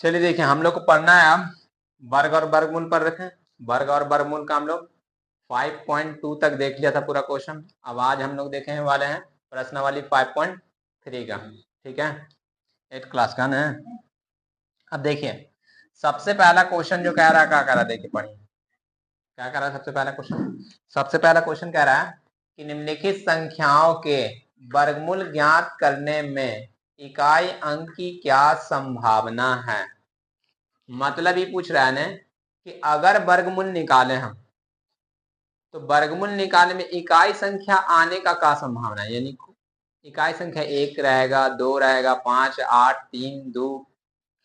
चलिए देखिए, हम लोग को पढ़ना है अब वर्ग और वर्गमूल पर रखें। वर्ग और वर्गमूल का हम लोग 5.2 तक देख लिया था पूरा क्वेश्चन। अब आज हम लोग देखने वाले हैं प्रश्नावली 5.3 का। ठीक है, 8 क्लास का ना। अब देखिए, सबसे पहला क्वेश्चन जो कह रहा है, क्या कह रहा है, देखिए पढ़िए क्या कह रहा है। सबसे पहला क्वेश्चन कह रहा है कि निम्नलिखित संख्याओं के वर्गमूल ज्ञात करने में इकाई अंक की क्या संभावना है। मतलब ये पूछ रहा है ना कि अगर वर्गमूल निकाले हम, तो वर्गमूल निकालने में इकाई संख्या आने का क्या संभावना है। यानी इकाई संख्या 1 रहेगा, 2 रहेगा, 5, 8, 3, 2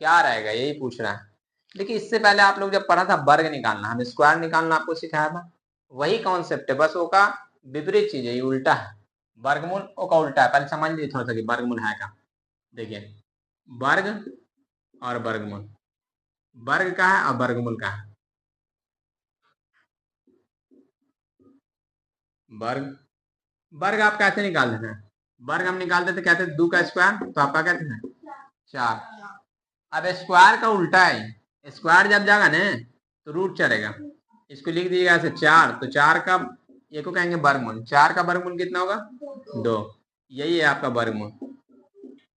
क्या रहेगा, यही पूछ रहा है। देखिए, इससे पहले आप लोग जब पढ़ा था वर्ग निकालना, हमें स्क्वायर निकालना आपको सिखाया था। वही कॉन्सेप्ट है, बस वो का विपरीत चीज है, ये उल्टा है। वर्गमूल वो का उल्टा है। पहले समझ लीजिए थोड़ा सा कि वर्गमूल है क्या। देखिए, वर्ग और वर्गमूल, वर्ग का है और वर्गमूल का है। वर्ग वर्ग आप कैसे निकाल देते हैं। वर्ग हम निकालते थे, कहते थे 2 का स्क्वायर, तो आपका कहते हैं 4। अब स्क्वायर का उल्टा है, स्क्वायर जब जाएगा ना तो रूट चलेगा। इसको लिख दीजिएगा ऐसे 4, तो 4 का ये को कहेंगे वर्गमूल। 4 का वर्गमूल कितना होगा, 2। यही है आपका वर्गमूल।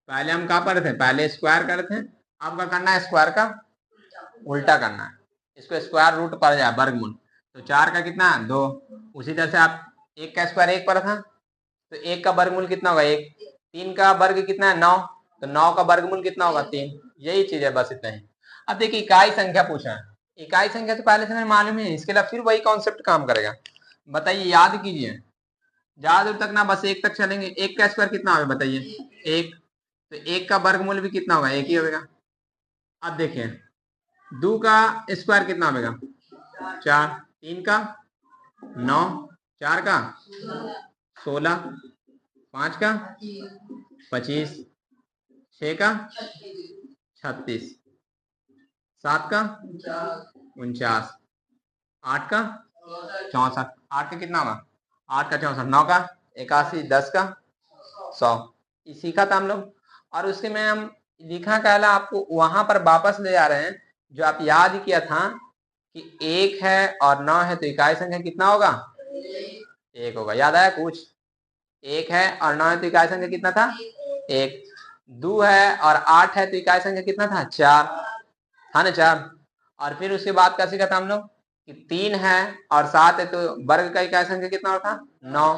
पहले हम क्या पढ़े थे, पहले स्क्वायर करे थे। आपका करना है स्क्वायर का उल्टा करना है, इसको स्क्वायर रूट पर जाए वर्गमूल। तो 4 का कितना, 2। उसी तरह से आप 1 का स्क्वायर 1 पर था, तो 1 का वर्गमूल कितना होगा, 1। 3 का वर्ग कितना है, 9, तो 9 का वर्गमूल कितना होगा, 3। यही चीज है, बस इतना ही। अब देखिए, इकाई संख्या पूछा है। इकाई संख्या तो पहले से हमें मालूम है, इसके लिए फिर वही कॉन्सेप्ट काम करेगा। बताइए, याद कीजिए, ज्यादा दूर तक ना, बस 1 तक चलेंगे। 1 का स्क्वायर कितना होगा बताइए, 1। तो 1 का वर्गमूल भी कितना होगा, 1 ही होगा। अब देखिए, 2 का स्क्वायर कितना होगा, 4। 3 का 9, 4 का 16, 5 का 25, 6 का 36, 7 का 49, 8 का 64। 8 का कितना होगा, 8 का 64, 9 का 81, 10 का 100। ये सीखा था हम लोग। और उसके में हम लिखा कहला आपको वहां पर वापस ले जा रहे हैं, जो आप याद किया था कि 1 है और 9 है, तो इकाई संख्या कितना होगा, 1 होगा। याद आया कुछ। 1 है और 9 है तो इकाई संख्या कितना था, 1। 2 है और 8 है तो इकाई संख्या कितना था, 4 था ना, 4। और फिर उसके बाद क्या सीखा था हम लोग कि 3 है और 7 है तो वर्ग का इकाई संख्या कितना था, 9।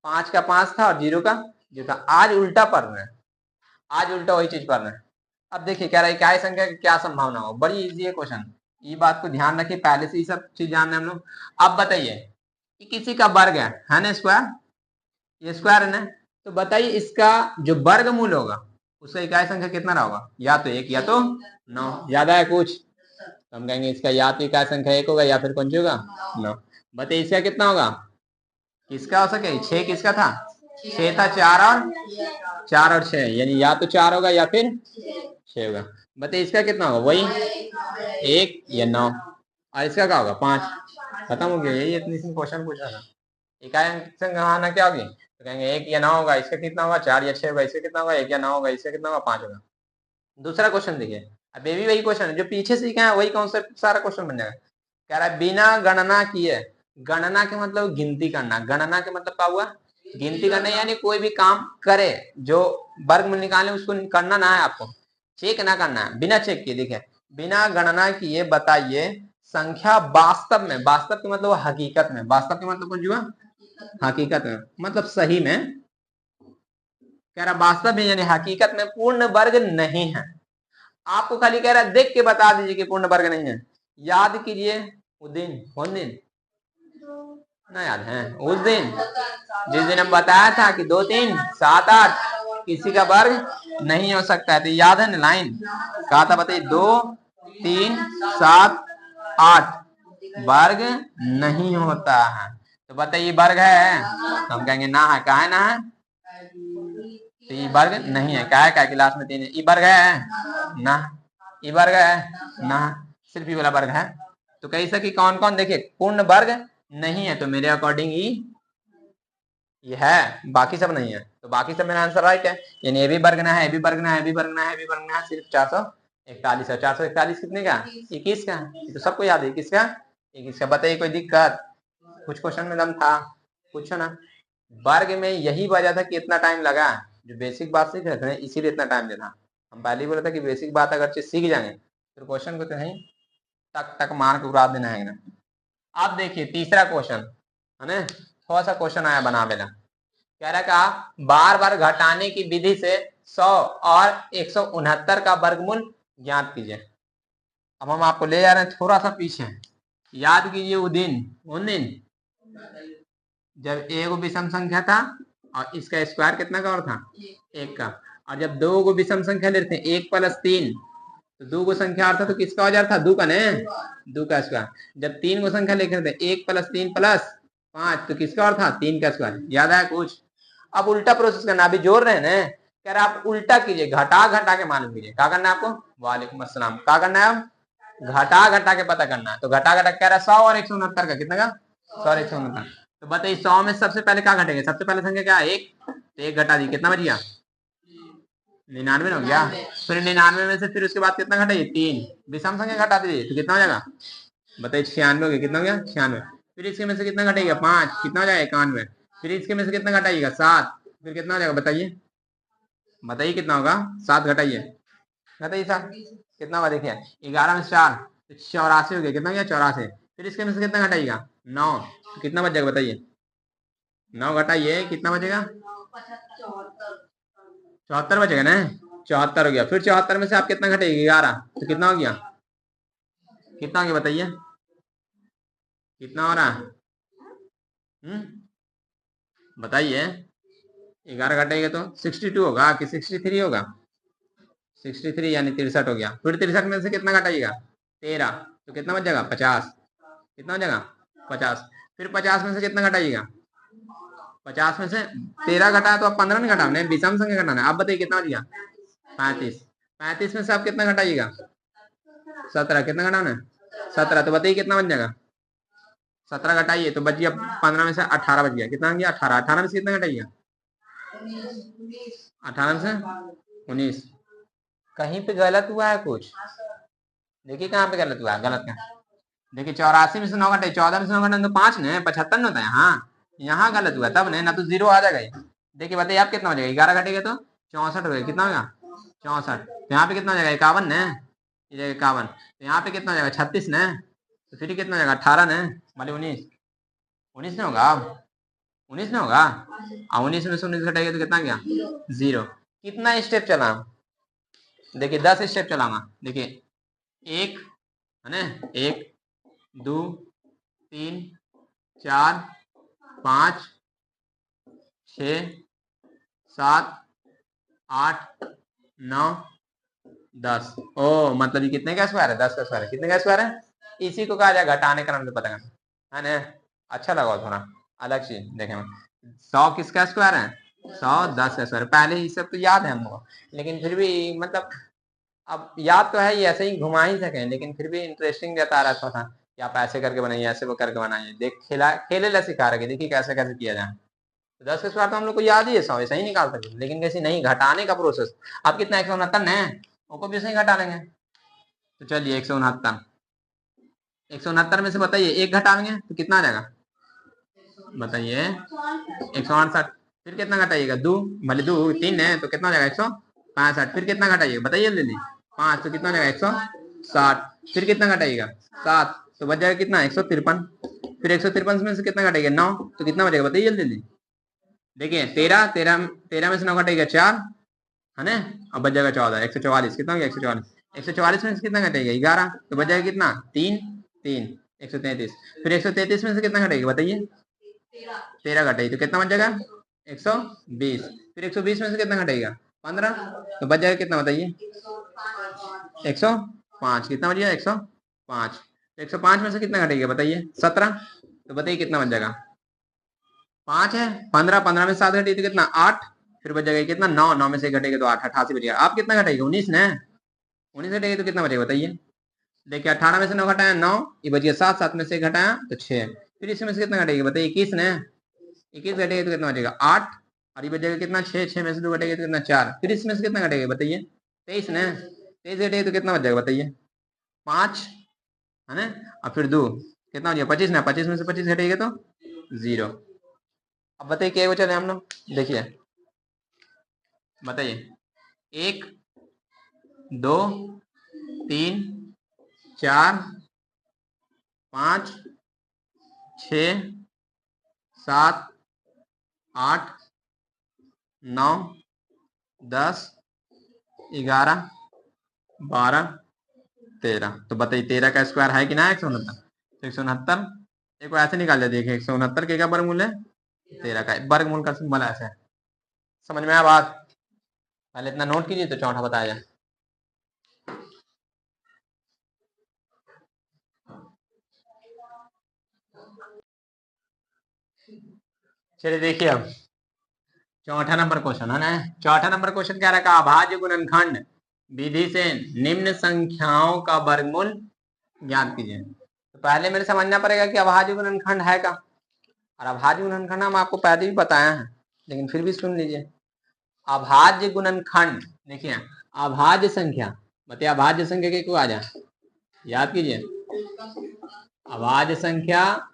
5 का 5 था और 0 का 0 था। आज उल्टा पढ़ रहे हैं, आज उल्टा वही चीज पढ़ रहे हैं। अब देखिए, कह रहा है इकाई संख्या की क्या संभावना हो। बड़ी इजी है क्वेश्चन, ये बात को ध्यान रखिए, पहले से ही सब चीज जान रहे हम लोग। अब बताइए कि किसी का वर्ग है ना स्क्वायर, ये स्क्वायर है ना, तो बताइए इसका जो वर्गमूल होगा उसका इकाई संख्या कितना होगा, या तो 1 या तो 9। याद आया कुछ। तो हम कहेंगे इसका या तो इकाई संख्या 1 होगा या फिर कौन सी होगा, 9। बताइए इसका कितना होगा, किसका हो सके, 6 किसका था, 6 था, 4 और 6, यानी या तो 4 होगा या फिर 6 होगा। बताइए इसका कितना होगा, वही 1 या 9। और इसका क्या होगा, 5। खत्म हो गया, यही इतनी सी क्वेश्चन पूछा था। इकाई संख्या क्या होगी, तो कहेंगे 1 या 9 होगा। इसका कितना होगा, 4 या 6 होगा। इसका कितना होगा, 1 या 9 होगा। इसका कितना होगा, 5 होगा। दूसरा क्वेश्चन देखिए, अब ये भी वही क्वेश्चन है जो पीछे सीखा है, वही कॉन्सेप्ट सारा क्वेश्चन बन जाएगा। कह रहा है बिना गणना किए, गणना के मतलब गिनती करना, गणना के मतलब क्या हुआ, गिनती करना। यानी कोई भी काम करे जो वर्ग में निकाले उसको करना ना है आपको, चेक ना करना है, बिना चेक किए। देखिए, बिना गणना किए बताइए संख्या वास्तव में, वास्तव के मतलब हकीकत में, वास्तव के मतलब कौन हुआ, हकीकत में मतलब सही में, कह रहा वास्तव में यानी हकीकत में पूर्ण वर्ग नहीं है। आपको खाली कह रहा है देख के बता दीजिए कि पूर्ण वर्ग नहीं है। याद कीजिए उस दिन, कौन दिन ना याद है, उस दिन जिस दिन हम बताया था कि 2, 3, 7, 8 किसी का वर्ग नहीं हो सकता है। तो याद है ना लाइन, कहा था बताइए 2, 3, 7, 8 वर्ग नहीं होता है। तो बताइए वर्ग है, तो हम कहेंगे ना है। कहा है ना है, तो ये वर्ग नहीं है। क्या है, क्या क्लास में 3 है। ये वर्ग है ना, ये वर्ग है ना, सिर्फ ये वाला वर्ग है। तो कही सकी कौन कौन, देखिए पूर्ण वर्ग नहीं है, तो मेरे अकॉर्डिंग ये है, बाकी सब नहीं है। तो बाकी सब मेरा आंसर राइट है। यानी ये भी वर्ग ना है, ये भी वर्ग ना है, ये भी वर्ग ना है, ये भी वर्ग ना है, सिर्फ 41 और 441 कितने का? 21 का। ये तो सबको याद है, 21 का 21 का। बताइए कोई दिक्कत? कुछ क्वेश्चन में दम था, पूछो ना। वर्ग में यही वजह था कि इतना टाइम लगा, जो बेसिक बात सीख रहे थे इसीलिए इतना टाइम देना। हम पहले ही बोला था कि बेसिक बात अगर चीज सीख जाएंगे तो क्वेश्चन को तो नहीं टक टक मार के उड़ा देना है ना। अब देखिए तीसरा क्वेश्चन है ना, थोड़ा सा क्वेश्चन आया बना बेला। कह रहा का बार बार घटाने की विधि से 100 और 169 का वर्गमूल ज्ञात कीजिए। अब हम आपको ले जा रहे हैं थोड़ा सा पीछे। याद कीजिए उन दिन जब एक विषम संख्या था और इसका स्क्वायर कितना का और था? 1 का। और जब दो को विषम संख्या लेते हैं 1 + 3 तो 2 को संख्या और था तो किसका हो जाता था? 2 का न 2 का स्क्वायर। जब 3 को संख्या लेकर थे 1 + 3 + 5 तो किसका और था? 3 का स्क्वायर। याद आया कुछ? अब उल्टा प्रोसेस करना, अभी जोड़ रहे हैं ना, कह रहे आप उल्टा कीजिए, घटा घटा के मालूम कीजिए। क्या करना है आपको? वालेकुम अस्सलाम। क्या करना है? घटा घटा के पता करना है। तो घटा घटा कह रहा है 100 और 169 का कितना का? 100 और 169। तो बताइए 100 में सबसे पहले क्या घटेगा? सबसे पहले संख्या क्या है? 1। तो 1 घटा दी, कितना बच गया? 99 हो गया। फिर 99 में से फिर उसके बाद कितना घटाइए? 3। विषम संख्या घटा दीजिए तो कितना हो जाएगा? बताइए 96 हो गया। कितना हो गया? 96। फिर इसके में से कितना घटाइएगा? 5। कितना हो जाएगा? 91। फिर इसके में से कितना घटाइएगा? 7। फिर कितना हो जाएगा? बताइए बताइए कितना होगा? 7 घटाइए, बताइए 7 कितना होगा? देखिए 11 में 4 तो 84 हो गया। कितना हो गया? 84। फिर इसके में से कितना घटाइएगा? 9। तो कितना बच जाएगा? बताइए 9 घटाइए, कितना बचेगा? 74 बचेगा ना? 74 हो गया। फिर 74 में से आप कितना घटाइए? 11। तो कितना हो गया? कितना हो गया? बताइए कितना हो रहा है? बताइए 11 घटाइएगा तो 62 होगा कि 63 होगा? 63 यानी 63 हो गया। फिर 63 में से कितना घटाइएगा? 13। तो कितना बच जाएगा? 50। कितना हो जाएगा? 50। फिर 50 में से कितना घटाइएगा? 50 में से 13 घटाया तो आप 15 नहीं घटाना है, विषम संख्या घटाना है। आप बताइए कितना बच गया? 35। 35 में से आप कितना घटाइएगा? 17। कितना घटाना है? 17। तो बताइए कितना बन जाएगा? 17 घटाइए तो बच गया 15 में से 18 बच गया। कितना बन गया? 18। 18 में से कितना घटाइएगा? 18 में से 19। कहीं पे गलत हुआ है कुछ? देखिए कहाँ पे गलत हुआ है? गलत कहाँ? देखिए 84 में से 9 घटाइए, 14 में से 9 घटाए तो 5 ने 75 नहीं होता है। हाँ यहाँ गलत हुआ तब नहीं, ना तो 0 आ जाएगा। देखिए बताइए आप कितना हो जाएगा? 11 घटेगा तो 64 हो गया। कितना होगा? 64। तो यहाँ पे कितना हो जाएगा? 51 ने, ये 51। तो यहाँ पे कितना हो जाएगा? 36 ने। तो फिर कितना हो जाएगा? 18 ने, माले 19। 19 नहीं होगा? अब 19 नहीं होगा। 19 में से 19 घटाएगा तो कितना गया? 0। कितना स्टेप चला? देखिए 10 स्टेप चलाऊंगा। देखिए 1 है ना, 1 2 3 4 5 6 7 8 9 10। ओ मतलब ये कितने का स्क्वायर है? 10 का स्क्वायर है। कितने का स्क्वायर है? इसी को कहा जाए घटाने का नाम, पता करना है ना। अच्छा लगा थोड़ा अलग चीज देखे में। 100 किसका स्क्वायर है? 100 10 का स्क्वायर। पहले ही सब तो याद है हमको, लेकिन फिर भी मतलब अब याद तो है, ये ऐसे ही घुमा ही सके, लेकिन फिर भी इंटरेस्टिंग रहता रहा था कि आप ऐसे करके बनाइए, ऐसे वो करके बनाइए। देख खेले ला सिखा रहे, देखिए कैसे कैसे किया जाए। तो 10 का स्क्वायर तो हम लोग को याद ही है, 100 ऐसा ही निकाल सकते, लेकिन कैसे नहीं घटाने का प्रोसेस। अब कितना? 169 है, वो भी सही घटा लेंगे। तो चलिए 169 में से बताइए 1 घटाएंगे तो कितना आ जाएगा? बताइए 168। फिर कितना घटाइएगा? 2 भले 2 3 है तो कितना हो जाएगा? 165। फिर कितना घटाइएगा? बताइए जल्दी। 5 तो कितना हो जाएगा? 160। फिर कितना घटाइएगा? 7 तो बच जाएगा कितना? 153। फिर 153 में से कितना घटाइएगा? 9 तो कितना बचेगा? बताइए जल्दी। देखिए 13 में से 9 घटाइएगा 4 है ना, अब बच जाएगा 14। 144। कितना हो गया? 144। 144 में से कितना घटाइएगा? 11 तो बच जाएगा कितना? 3 3 133। फिर 133 में से कितना घटाइएगा? बताइए 13 घटाइए तो कितना बच जाएगा? 120। फिर 120 में से कितना घटाइएगा? 15 तो बच जाएगा कितना? बताइए 105। कितना बच गया? 105। 105 में से कितना घटेगा? बताइए 17। तो बताइए कितना बच जाएगा? 5 है। 15 15 में 7 घटी तो कितना? 8। फिर बच जाएगा कितना? 9 9 में से घटेगा तो 8 88 बचेगा। आप कितना घटाइएगा? 19 ने, 19 घटेगा तो कितना बचेगा? बताइए। देखिए 18 में से 9 घटाया 9, ये बच गया 7 7 में से घटाया तो 6। फिर इसमें से कितना घटेगा? बताइए 21 ने, 21 घटेगा तो कितना बचेगा? 8। और ये बचेगा कितना? 6 6 में से 2 घटेगा तो कितना? 4। फिर इसमें से कितना घटेगा? बताइए 23 ने, 23 घटेगा तो कितना बच जाएगा बताइए? 5 है ना। और फिर 2 कितना हो जाएगा? 25 ना। 25 में से 25 घटेगा तो 0। अब बताइए क्या बचा है हम लोग? देखिए बताइए, 1 2 3 4 5 6 7 8 9 10 11 12 13। तो बताइए 13 का स्क्वायर है कि ना 169? तो 169 एक को ऐसे निकाल दिया। देखिए 169 के क्या वर्गमूल है? 13 का वर्गमूल का सिंबल ऐसे है। समझ में आया बात? पहले इतना नोट कीजिए तो चौथा बताया जाए। चलिए देखिए अब चौथा नंबर क्वेश्चन है ना। चौथा नंबर क्वेश्चन क्या रखा? अभाज्य गुणनखंड विधि से निम्न संख्याओं का वर्गमूल ज्ञात कीजिए। तो पहले मेरे समझना पड़ेगा कि अभाज्य गुणनखंड है का। और अभाज्य गुणनखंड हम आपको पहले भी बताया है, लेकिन फिर भी सुन लीजिए। अभाज्य गुणनखंड देखिए, अभाज्य संख्या बताइए, अभाज्य संख्या के को आ जाए याद कीजिए। अभाज्य संख्या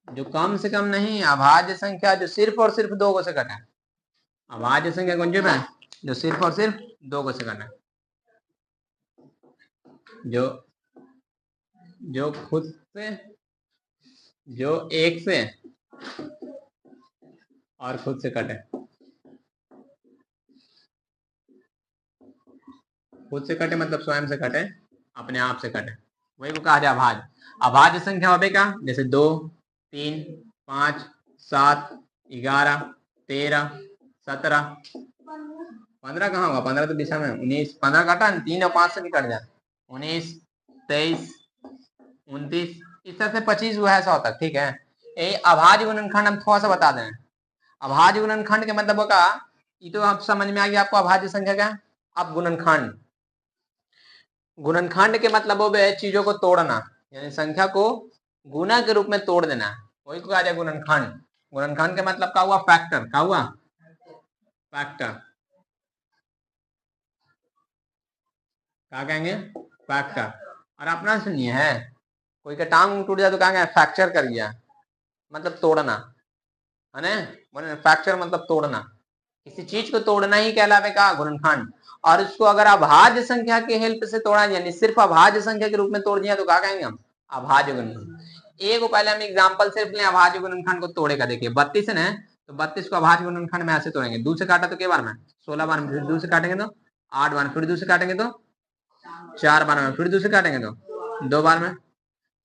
जो कम से कम नहीं, अभाज्य संख्या जो सिर्फ और सिर्फ 2 को से कटा है। अभाज्य संख्या कौन सी है? जो सिर्फ और सिर्फ 2 को से कटा है। जो जो खुद से, जो 1 से और खुद से कटे। खुद से कटे मतलब स्वयं से कटे, अपने आप से कटे, वही को कहा जाए अभाज्य। अभाज्य संख्या होवे का जैसे 2 3 5 7 11 13 17 15 कहाँ होगा? 15 तो दिशा में 19। 15 काटा 3 और 5 से भी कट जाए। 19 23 29 इस तरह से 25 हुआ है 100 तक। ठीक है, ये अभाज्य गुणनखंड हम थोड़ा सा बता दें। अभाज्य गुणनखंड के मतलब होगा, ये तो आप समझ में आ गया आपको अभाज्य संख्या क्या। अब गुणनखंड, गुणनखंड के मतलब वो है चीजों को तोड़ना, यानी संख्या को गुना के रूप में तोड़ देना, वही को कहा जाए गुणनखंड। गुणनखंड के मतलब क्या हुआ? फैक्टर। क्या हुआ? फैक्टर। क्या कहेंगे? फैक्टर। और अपना सुनिए है, कोई का टांग टूट जाए तो कहेंगे फ्रैक्चर कर गया, मतलब तोड़ना है ना। फ्रैक्चर मतलब तोड़ना, किसी चीज को तोड़ना ही कहलावेगा गुणनखंड। और उसको अगर अभाज्य संख्या के हेल्प से तोड़ा, यानी सिर्फ अभाज्य संख्या के रूप में तोड़ दिया तो क्या कहेंगे हम? अभाज्य गुणनखंड। एक को पहले हम एग्जांपल सिर्फ लें अभाज्य गुणनखंड को तोड़ेगा। देखिए 32 है तो 32 को अभाज्य गुणनखंड में ऐसे तोड़ेंगे। 2 से काटा तो के बार में? 16 बार में। फिर 2 से काटेंगे तो 8 बार में। फिर 2 से काटेंगे तो 4 बार में। फिर 2 से काटेंगे तो 2 बार में।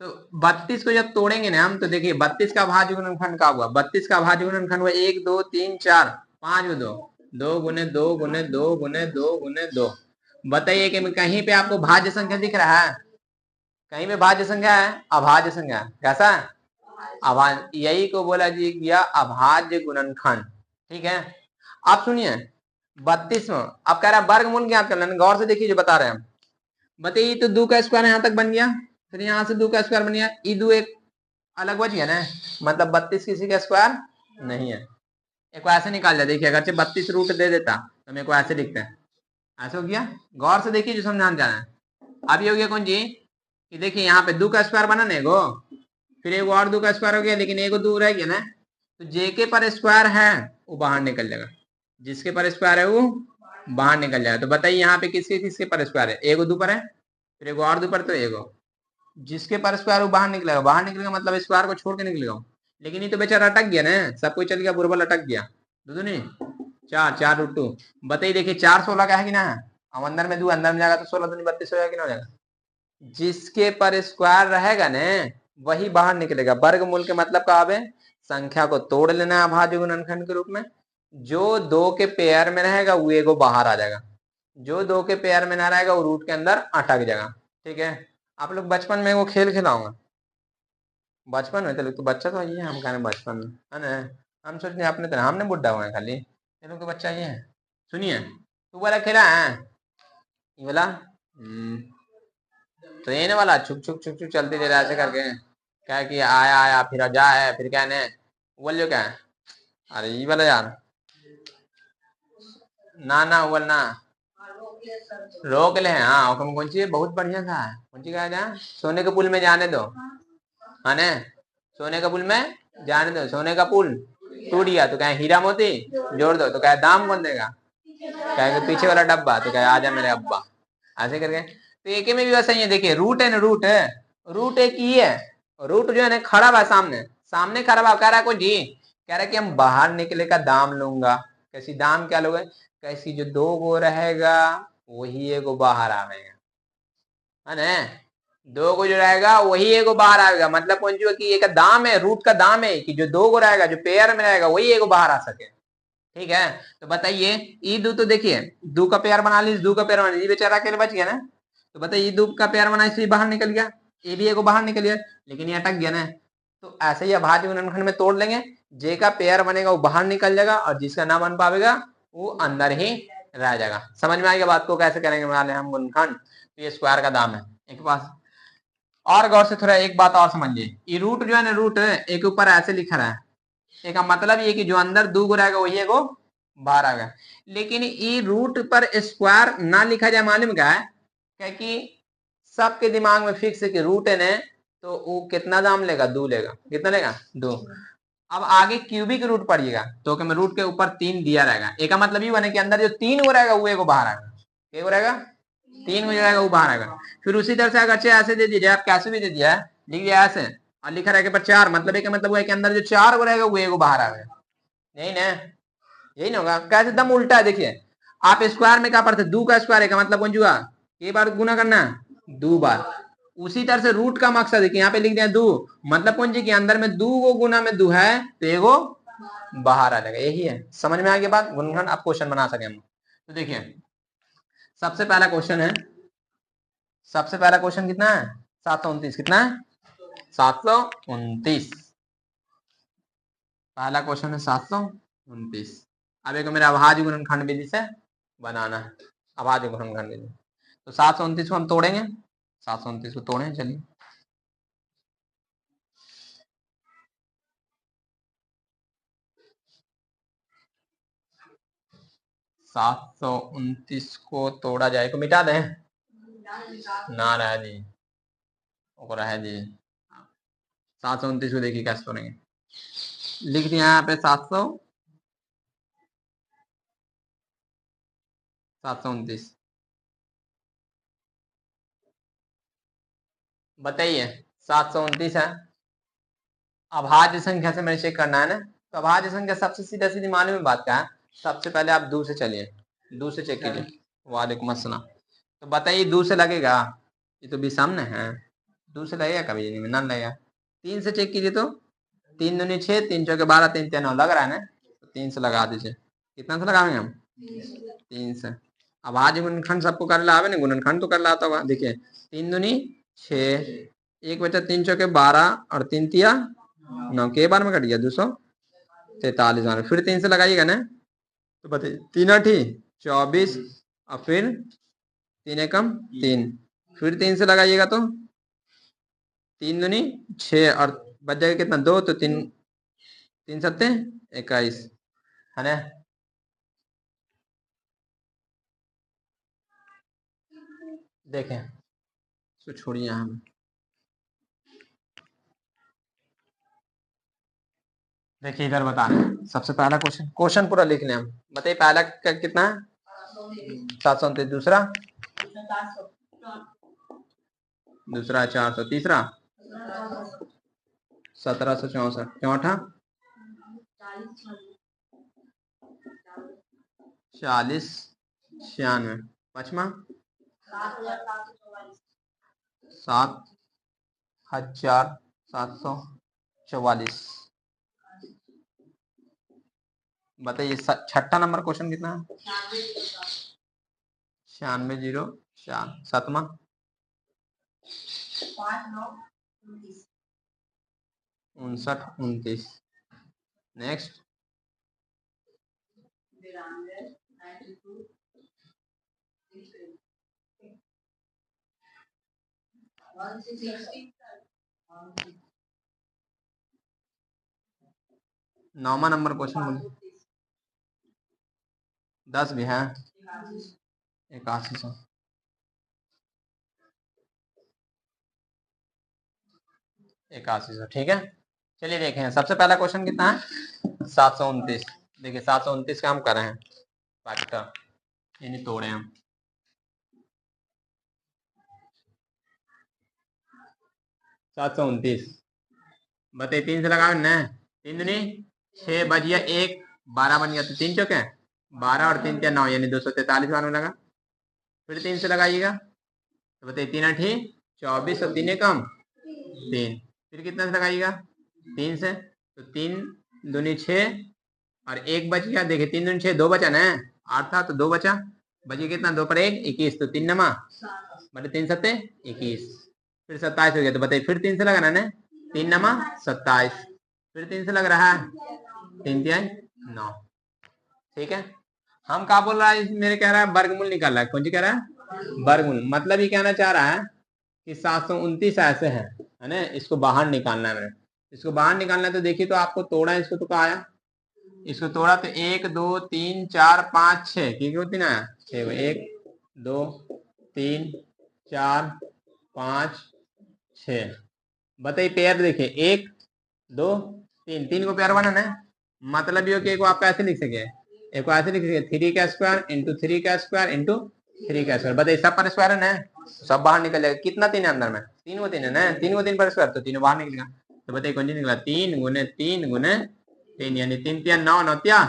तो 32 को जब तोड़ेंगे ना हम, तो देखिए 32 का अभाज्य गुणनखंड क्या हुआ? 32 का अभाज्य गुणनखंड हुआ 1 2 3 4 5 2 2 गुने 2 गुने 2 गुने 2 गुने 2। बताइए कि कहीं पे आपको भाज्य संख्या दिख रहा है? कहीं पे भाज्य संख्या है? अभाज्य संख्या कैसा है? अभाज्य। यही को बोला जी गया अभाज्य गुणनखंड। ठीक है, आप सुनिए 32 में अब कह रहा है वर्गमूल ज्ञात कर लेना। गौर से देखिए जो बता रहे हैं हम। बताइए तो 2 का स्क्वायर यहाँ तक बन गया, फिर यहाँ से 2 का स्क्वायर बन गया, ई 2 एक अलग बच गया ना, मतलब 32 किसी का स्क्वायर नहीं है। एक को ऐसे निकाल दिया। देखिए अगर 32 रूट दे देता तो मेरे को ऐसे लिखते हैं, ऐसे हो गया। गौर से देखिए जो समझाना चाह रहे हैं। अब ये हो गया कौन जी कि देखिए यहाँ पे 2 का स्क्वायर बना ना एगो, फिर एगो और 2 का स्क्वायर हो गया, लेकिन एगो 2 रह गया ना, तो जे के पर स्क्वायर है वो बाहर निकल जाएगा, जिसके पर स्क्वायर है वो बाहर निकल जाएगा। तो बताइए यहाँ पे किसके किसके पर स्क्वायर है? एगो 2 पर है, फिर एगो और 2 पर, तो एगो जिसके पर स्क्वायर वो बाहर निकलेगा। बाहर निकलेगा मतलब स्क्वायर को छोड़ के निकलेगा। लेकिन ये तो बेचारा अटक गया ना, सब कुछ चल गया, बुरबल अटक गया। दो नहीं 4 4 रूट 2। बताइए देखिए 4 16 का है कि ना है? अब अंदर में 2 अंदर में जाएगा तो 16 दूनी 32 हो जाएगा कि ना हो जाएगा? जिसके पर स्क्वायर रहेगा ना वही बाहर निकलेगा। वर्गमूल के मतलब का है संख्या को तोड़ लेना अभाज्य गुणनखंड के रूप में। जो 2 के पेयर में रहेगा वो एगो बाहर आ जाएगा, जो 2 के पेयर में ना रहेगा वो रूट के अंदर अटक जाएगा। ठीक है, आप लोग बचपन में वो खेल खिलाऊंगा। बचपन में चलो तो बच्चा तो ये है, हम कहने बचपन में है ना। हम सोचते अपने तरह हमने बुढ़ा हुआ है खाली, ये लोग तो बच्चा ये है। सुनिए तू वाला खेला है ये वाला ट्रेन वाला छुक छुक छुक छुक चलती दे रहा ऐसे करके, क्या कि आया आया फिर जाए फिर क्या ने वो जो क्या है? अरे ये वाला यार, ना ना वो ना रोक ले। हाँ हुक्म कौन सी है? बहुत बढ़िया था। कौन सी कहा जाए? सोने के पुल में जाने दो। हाँ ने, सोने के पुल में जाने दो। सोने का पुल टूट गया तो कहे हीरा मोती जोड़ दो, तो कहे दाम कौन देगा? कहेगा पीछे वाला डब्बा, तो कहे आजा मेरे अब्बा। ऐसे करके तो एक में भी वैसा ही है। देखिए रूट है ना, रूट है, रूट एक ही है। रूट जो है ना खड़ा हुआ सामने, सामने खड़ा हुआ, कह रहा है कोई जी, कह रहा है कि हम बाहर निकले का दाम लूंगा। कैसी दाम क्या लोगे? कैसी जो दो गो रहेगा वही एगो बाहर आवेगा, है ना? दो को जो रहेगा वही एगो बाहर आएगा। मतलब कौन जो कि एक दाम है, रूट का दाम है कि जो दो को रहेगा, जो पेयर में रहेगा वही एगो बाहर आ सके। ठीक है, तो बताइए ई दो, तो देखिए दो का पेयर बना ली, दो का पेयर बना ली, बेचारा अकेले बच गया ना। तो बताइए ई दो का पेयर बना, इसलिए बाहर निकल गया, ए भी एगो बाहर निकल गया, लेकिन ये अटक गया ना। तो ऐसे ही अभाज्य गुणनखंड में तोड़ लेंगे, जे का पेयर बनेगा वो बाहर निकल जाएगा और जिसका ना बन पाएगा वो अंदर ही रह जाएगा। समझ में आएगा बात को? कैसे करेंगे वाले हम गुणनखंड? तो ये स्क्वायर का दाम है एक पास। और गौर से थोड़ा एक बात और समझिए, ये रूट जो है ना, रूट एक ऊपर ऐसे लिखा रहा है, एक का मतलब ये कि जो अंदर दो गो रहेगा वही एगो बाहर आएगा। लेकिन ये रूट पर स्क्वायर ना लिखा जाए, मालूम क्या है? क्योंकि सबके दिमाग में फिक्स है कि रूट है ना, तो वो कितना दाम लेगा? दो लेगा। कितना लेगा? दो। अब आगे क्यूबिक रूट पढ़िएगा तो कि रूट के ऊपर तीन दिया रहेगा, एक का मतलब ये बने कि अंदर जो तीन हो रहेगा वो एगो बाहर आएगा। एक रहेगा तीन हो जाएगा वो बाहर आएगा। फिर उसी तरह से अगर ऐसे दे दीजिए, आप कैसे भी दे दिया है, लिख दिया ऐसे और लिखा रहेगा पर चार, मतलब एक मतलब वो है कि अंदर जो चार को रहेगा वो एगो बाहर आएगा। यही ना? यही ना होगा? कैसे दम उल्टा है। देखिए आप स्क्वायर में क्या पढ़ते? दो का स्क्वायर है का मतलब कौन जुआ ये बार गुना करना, दो बार। उसी तरह से रूट का मकसद है कि यहाँ पे लिख दिया दो, मतलब कौन जी कि अंदर में दो गो गुना में दो है तो एगो बाहर आ जाएगा। यही है, समझ में आ गया बात? गुणनखंड आप क्वेश्चन बना सके हम। तो देखिए सबसे पहला क्वेश्चन है, सबसे पहला क्वेश्चन कितना है? 729। कितना है? 729। पहला क्वेश्चन है 729। अब एक मेरा अभाज्य गुणनखंड विधि से बनाना है, अभाज्य गुणनखंड विधि। तो 729 को हम तोड़ेंगे, 729 को तोड़ें। चलिए 729 को तोड़ा जाए, को मिटा दें ना रहा जी, रहा जी। 729 को देखिए कैसे तोड़ेंगे। लिख दिया यहाँ पे 729। बताइए 729 है, अभाज्य संख्या से मेरे चेक करना है ना। तो अभाज्य संख्या सबसे सीधा सीधी मालूम है बात का है। सबसे पहले आप दो से चलिए, दो से चेक कीजिए। वालेकुम अस्सलाम। तो बताइए दो से लगेगा? ये तो भी सामने है, दो से लगेगा कभी नहीं, ना लगेगा। तीन से चेक कीजिए तो, तीन दूनी 6, तीन चौके 12, तीन 9 लग रहा है ना, तो तीन से लगा दीजिए। कितना से लगाएंगे हम? तीन से। अब आज गुणनखंड सबको कर ला ना, गुणनखंड तो कर लाता होगा। देखिए तीन दूनी 6, एक बचा तीन चौके 12 और तीन तिया 9, के बार में कट गया 243 बार। फिर तीन से लगाइएगा ना, तो बताइए तीन आठी 24 और फिर तीन एकम 3, फिर तीन से लगाइएगा तो तीन दूनी 6 और बच जाएगा कितना? 2, तो तीन तीन सत्ते 21, है ना? देखें इसको छोड़िए यहाँ में। देखिए इधर बता रहे हैं सबसे पहला क्वेश्चन, क्वेश्चन पूरा लिख लें हम। बताइए पहला का कितना है? 729। दूसरा, दूसरा 400। तीसरा 1764। चौथा 4096। पांचवा 7744। बताइए छठा नंबर क्वेश्चन कितना है? 9604। सातवां 5929। नेक्स्ट 9वां नंबर क्वेश्चन बोलिए। 10 भी है। 8100 8100 ठीक है। चलिए देखें, सबसे पहला क्वेश्चन कितना है 729। देखिए 729 का हम कर रहे हैं फैक्टर, यानी तोड़े हम। 729 बताइए 3 से लगाओ न, 3 दूनी 6 बच गया 1, 12 बन गया, तो 3 चौके 12 और 3 क्या 9, यानी 243 बार में लगा। फिर 3 से लगाइएगा तो बताइए 3 8 24 और 3 कम 3, फिर कितना से लगाइएगा 3 से, तो 3 दूनी 6 और 1 बच गया। देखिए 3 दूनी 6, 2 बचा ना, 8 था तो 2 बचा, बचे कितना 2 पर 1 21, तो 3 नमा मतलब 3 सत्ते 21, फिर 27 हो गया। तो बताइए फिर 3 से लगाना ना, 3 नमा 27, फिर 3 से लग रहा है 3 3 9। ठीक है, हम क्या बोल रहा है, मेरे कह रहा है वर्गमूल निकाल रहा है, कौन सी कह रहा है वर्गमूल, मतलब ये कहना चाह रहा है कि 729 ऐसे है ना, इसको बाहर निकालना है मैंने, इसको बाहर निकालना है। तो देखिए तो आपको तोड़ा, इसको तो कहा आया, इसको तोड़ा तो 1 2 3 4 5 6, कितना आया 6, 1 2 3 4 5 6। बताइए पेयर देखिए 1 2 3, 3 को पेयर बनाना है, मतलब ये कि एक को आप ऐसे लिख सके, एक को ऐसे लिख सके 3 का स्क्वायर इंटू 3 का स्क्वायर इंटू 3 का स्क्वायर। बताइए सब पर स्क्वायर है ना, सब बाहर निकल जाएगा। कितना 3 है अंदर में, 3 को 3 है ना, 3 को 3 पर स्क्वायर, तो तीनों बाहर निकलेगा। तो बताइए कौन सी निकला 3 गुने 3 गुने 3, यानी 3 3 9 9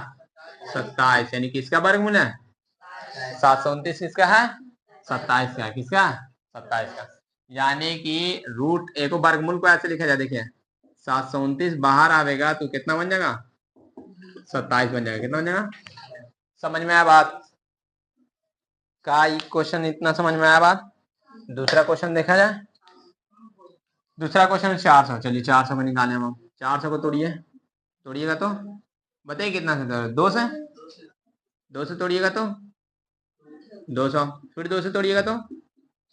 27, यानी किसका वर्गमूल है 729, किसका है 27 का, किसका 27 का। यानी कि रूट ए को वर्गमूल को ऐसे लिखा जाए, देखिए 729 बाहर आवेगा तो कितना बन जाएगा 27 बन जाएगा। कितना बन जाएगा, समझ में आया बात का, क्वेश्चन इतना समझ में आया बात। दूसरा क्वेश्चन देखा जाए, दूसरा क्वेश्चन 400। चलिए 400 में निकाले हम 400 को तोड़िए, तोड़िएगा तो बताइए कितना से, 2 से, 2 से तोड़िएगा तो 200, फिर 2 से तोड़िएगा तो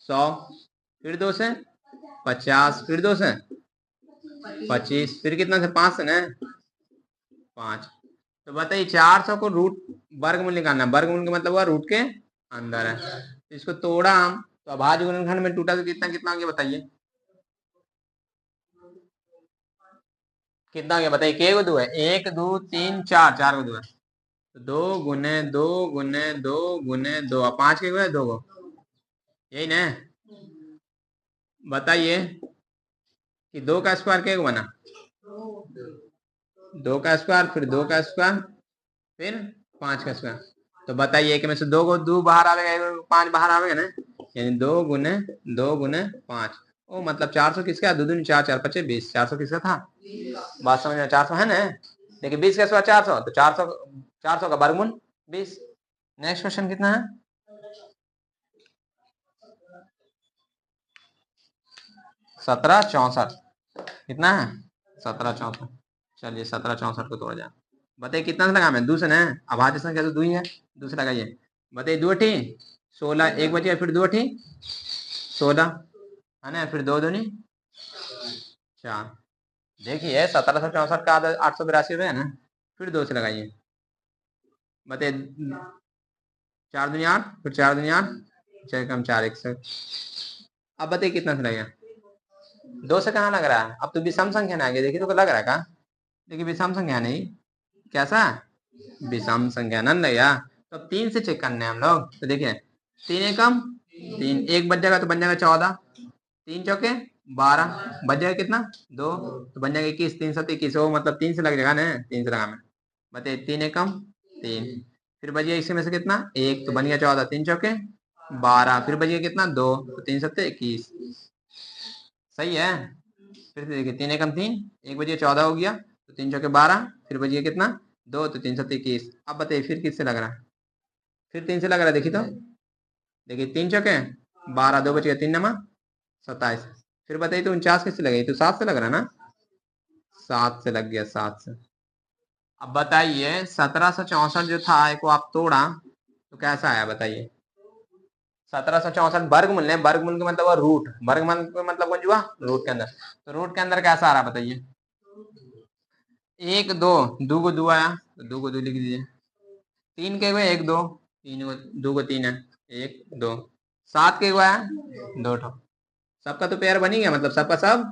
100, फिर 2 से 50, फिर 2 से 25, फिर कितना से 5 से ना 5। तो बताइए 400 को रूट वर्गमूल निकालना, वर्गमूल का मतलब हुआ रूट के अंदर है। तो इसको तोड़ा हम, तो अभाज्य गुणनखंड में टूटा तो कितना कितना आ गया बताइए, कितना आ गया बताइए, के को 2 है, 1 2 3 4, 4 को 2 है, तो 2 गुने 2 गुने 2 गुने 2, 5 के गुने 2 को, यही ना। बताइए कि 2 का स्क्वायर क्या बना, 2 का स्क्वायर, फिर 2 का स्क्वायर, फिर 5 का स्क्वायर। तो बताइए एक में से 2 को 2 बाहर आवेगा, 5 बाहर आवेगा ना, यानी 2 गुने 5, ओ मतलब 400 किसका, 2 दूनी 4 4 25 20, 400 किसका था, बात समझ में 400 है ना। देखिए 20 का स्क्वायर 400, तो 400 का वर्गमूल 20। नेक्स्ट क्वेश्चन कितना है 1764, कितना है 1764। चलिए 1764 को तोड़ा जाए, बताइए कितना से लगा मैं, 2 से ना, अभाज्य संख्या तो 2 ही है, 2 से लगाइए। बताइए 2 अठी 16, 1 बचे, फिर 2 अठी 16 है ना, फिर 2 दूनी 4। देखिए 1764 का आधा 882 है ना, फिर 2 से लगाइए। बताइए 4 दूनी 8, फिर 4 दूनी 8, 4 कम 4 1 से। अब बताइए कितना से लगेगा, 2 से कहाँ लग रहा है, अब तो विषम संख्या ना आगे, देखिए तो लग रहा है कहा, देखिए विषम संख्या नहीं, कैसा विषम संख्या न लगेगा। तो अब 3 से चेक करने हैं हम लोग, तो देखिए 3 एकम 3, 1 बच जाएगा तो बन जाएगा 14, 3 चौके 12, बच जाएगा कितना 2, तो बन जाएगा 21, 3 7 21, वो मतलब 3 से लग जाएगा ना, 3 से लगा मैं। बताइए 3 एकम 3, फिर बच गया इसमें से कितना 1, तो बन गया 14, 3 चौके 12, फिर बच गया कितना 2, तो 3 7 21, सही है। फिर से देखिए 3 एकम 3, 1 बजे 14 हो गया, तो 3 चौके 12, फिर बजिए कितना 2, तो 3 7 21। अब बताइए फिर किससे लग रहा है, फिर 3 से लग रहा है, देखिए तो देखिए 3 चौके 12, 2 बच गया, 3 नमा 27, फिर बताइए तो 49 किससे लगेगी, तो 7 से लग रहा है ना, 7 से लग गया, 7 से। अब बताइए 1764 जो था एक को आप तोड़ा तो कैसा आया बताइए, 1764 वर्गमूल, वर्गमूल का मतलब रूट, वर्गमूल का मतलब कौन हुआ रूट के अंदर, तो रूट के अंदर कैसा आ रहा बताइए, 1 2, 2 को 2 आया तो 2 को 2 लिख दीजिए, 3 के हुए 1 2, 3 को 2 को 3 है, एक दो, 7 के हुआ है 2 ठो, सबका तो पेयर बनी गया, मतलब सबका सब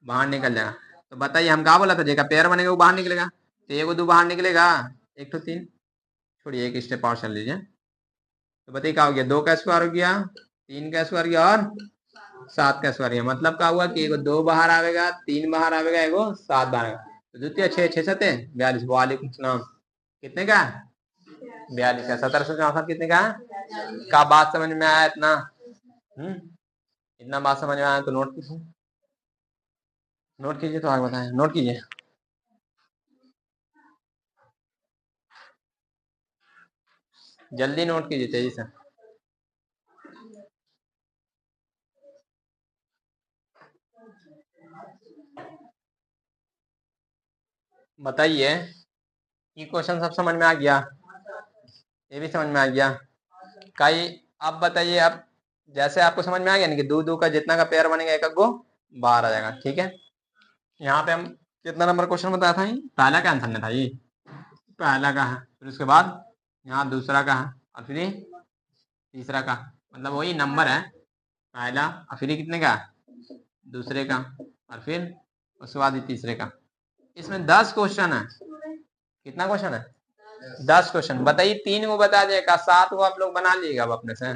बाहर निकल जाएगा। तो बताइए हम क्या बोला था, जेका पेयर बनेगा वो बाहर निकलेगा, तो एक दो बाहर निकलेगा, एक तो 3, छोड़िए एक स्टेप और चल लीजिए। तो बताइए क्या हो गया, 2 का स्क्वायर हो गया, 3 का स्क्वायर गया और 7 का स्क्वायर गया। मतलब क्या हुआ कि एगो 2 बाहर आवेगा, 3 बाहर आवेगा, एगो 7 बाहर आएगा। तो द्वितीय 6 6 7 42, वालेकुम सलाम। कितने का, 42 का, 1764 कितने का बात समझ में आया इतना? इतना बात समझ में आया तो नोट कीजिए, नोट कीजिए, तो आगे बताएं, नोट कीजिए। जल्दी नोट कीजिए, तेजी से। बताइए, ये क्वेश्चन सब समझ में आ गया? ये भी समझ में आ गया? कई, अब बताइए, अब जैसे आपको समझ में आ गया ना कि दो दो का जितना का पेयर बनेगा एक को बाहर आ जाएगा, ठीक है। यहाँ पे हम कितना नंबर क्वेश्चन बताया था, ये पहला का आंसर नहीं था, ये पहला का है, फिर उसके बाद यहाँ दूसरा का है, और फिर तीसरा का, मतलब वही नंबर है, पहला और फिर कितने का, दूसरे का, और फिर उसके बाद तीसरे का। इसमें 10 क्वेश्चन है। कितना क्वेश्चन है? 10 क्वेश्चन। बताइए 3 को बता देगा, 7 को आप लोग बना लीजिएगा अब अपने से,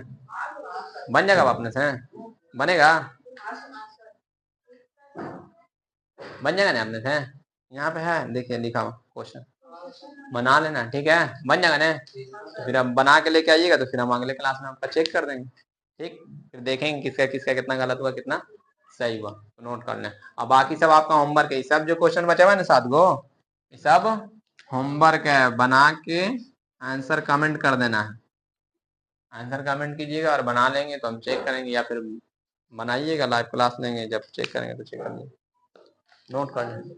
बन जाएगा अब अपने से, बनेगा, बन जाएगा ना अपने से। यहाँ पे है, देखिए लिखा हुआ क्वेश्चन, बना लेना, ठीक है, बन जाएगा ना। तो फिर आप बना के लेके आइएगा, तो फिर हम अगले क्लास में आपका चेक कर देंगे, ठीक। फिर देखेंगे किसका किसका कितना गलत हुआ, कितना सही हुआ, तो नोट कर लें। और बाकी सब आपका होमवर्क है, सब जो क्वेश्चन बचा हुआ है ना 7 गो, सब होमवर्क है, बना के आंसर कमेंट कर देना है, आंसर कमेंट कीजिएगा और बना लेंगे तो हम चेक करेंगे, या फिर बनाइएगा, लाइव क्लास लेंगे, जब चेक करेंगे तो चेक कर लेंगे, नोट कर लेंगे।